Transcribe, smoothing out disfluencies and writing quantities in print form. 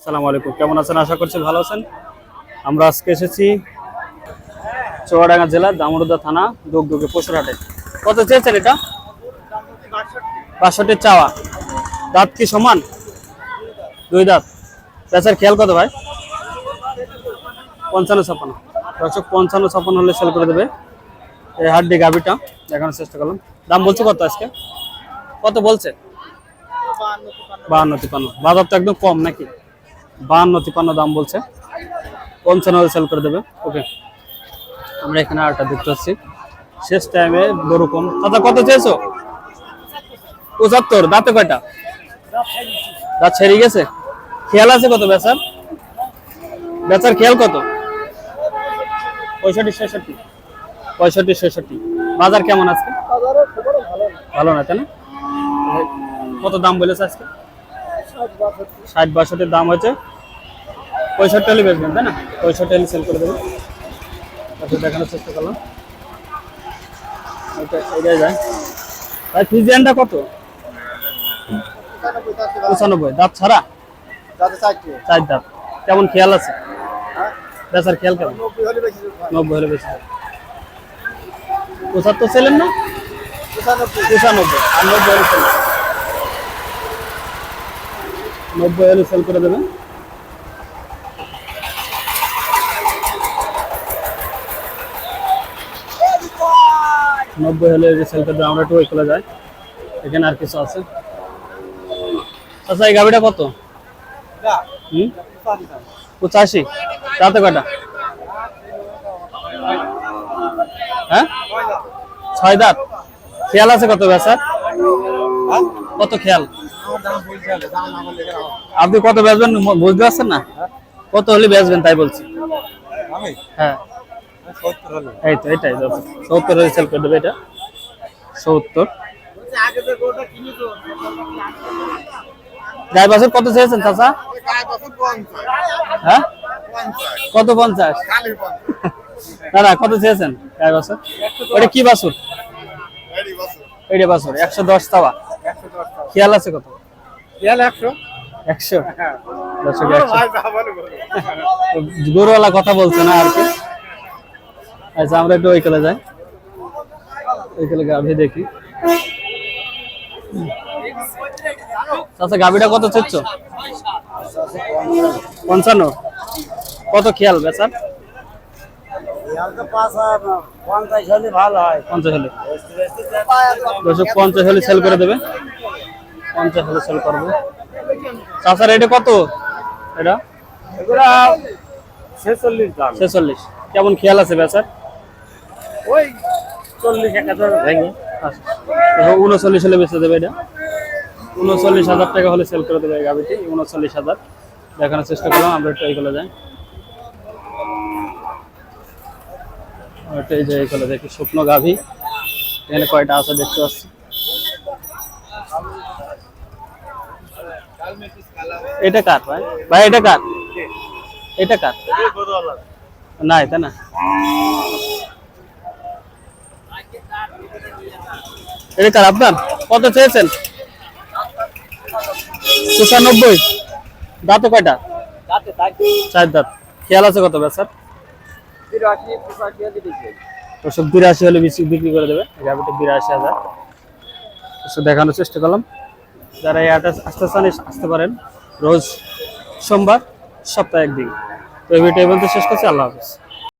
আসসালামু আলাইকুম, কেমন আছেন? আশা করছি ভালো আছেন। আমরা আজকে এসেছি চুয়াডাঙ্গা জেলার দামোদর থানা দুগদুগে পশুর হাটে। কত চেয়েছেন এটা? ৬২ চাওয়া। দাঁত কি সমান? দুই দাঁত। পেঁচার খেয়াল কত ভাই? ৫৫-৫৬। দর্শক ৫৫-৫৬ হলে সেল করে দেবে এই হাড্ডি গাভিটা। দেখানোর চেষ্টা করলাম। দাম বলছে কত আজকে? কত বলছে? ৫২-৫৩। বাজার তো একদম কম নাকি? ৫২-৫৩ দাম বলছে। ৫৫ সেল করে দেবে। ওকে, আমরা এখানে আরেকটা দেখতে পাচ্ছি শেষ টাইমে গরু কম। দাদা কত চেয়েছো? ৭৫। দাঁতে কয়টা? দাঁত ছেড়ে গেছে। খেয়াল আছে কত বেচার? বেচার খেয়াল কত? ৬৫-৬৬। ৬৫-৬৬। বাজার কেমন আজকে? ভালো না, তাই না? কত দাম বলেছে আজকে? ৬০-৬২ দাম হয়েছে। ৬৫ হলে বেচবেন, তাই না? ৬৫ হলে সেল করে দেবেন। তারপর দেখানোর চেষ্টা করলাম। এটাই যায় ভাই। ফিজিয়ানটা কত? ৯৫। দাঁত ছাড়া? ৪ দাঁত। কেমন খেয়াল আছে? বেচার খেয়াল কেমন? ৯০ হলে বেশি। ৭৫ ছিলেন না? ৯৫ আর ৯০ হলে সেল। ৯০ হলে সেল করে দেবেন। নব্বই হলে সেল করে দেবেন। আমরা একটু ওই খোলা যায়। এখানে আর কিছু আছে। আচ্ছা, এই গাভিটা কত? ৮৫। তাতে কয়টা? হ্যাঁ, ৬ দাঁত। খেয়াল আছে কত বেচার? কত খেয়াল? আপনি কত বেচবেন বুঝতে পারছেন না? কত হলে বেচবেন তাই বলছি। হ্যাঁ, এই তো এটাই ৭০ হলে সেল করে দেবে। এটা ৭০। গাই বাছুর কত চেয়েছেন চাচা? হ্যাঁ, কত? ৫০। না না, কত চেয়েছেন গাই বাছুর? ওটা কি বাছুর? এইটা বাছুর। ১১০ চাওয়া। খেয়াল আছে কত? খেয়াল ১০০। ১০০। দর্শক ১০০। গরুওয়ালা কথা বলছে না আর কি। আচ্ছা, আমরা একটু ওইখানে যাই। ওইখানে গাভি দেখি। আচ্ছা, গাভিটা কত চেচ্ছ? ৫৫। কত খেয়াল বেচার? ৫০ হলে ভালো হয়। ৫০ হলে। দর্শক ৫০ হলে সেল করে দেবে। ৫০ হলে সেল করবে। চাচার এটা কত? এটা ৪৬। কেমন খেয়াল আছে বেচার? ওই ৪০-১০০ ভেঙে। আচ্ছা, ৩৯ হলে বেচে দেবে। এটা ৩৯,০০০ টাকা হলে সেল করে দেবে গাভিটি। ৩৯,০০০ দেখানোর চেষ্টা করলাম। আমরা একটু এইগুলো যাই। এই যে এইগুলো দেখি শুকনো গাভি। এখানে কয়টা আছে দেখতে পাচ্ছি। এটা কার ভাই? ভাই এটা কার? এটা কার? নাই, তাই না? এটা কার আপনার? কত চেয়েছেন? ৯৫। দাঁতে কয়টা? ৪ দাঁত। খেয়াল আছে কত বেচার? ৮২ হলে বিক্রি করে দেবে। গাভিটা ৮২,০০০। দেখানোর চেষ্টা করলাম। যারা এই হাটে আসতে চান আসতে পারেন। রোজ সোমবার, সপ্তাহে একদিন। তো এই ভিডিও পর্যন্ত শেষ করছি। আল্লাহ হাফেজ।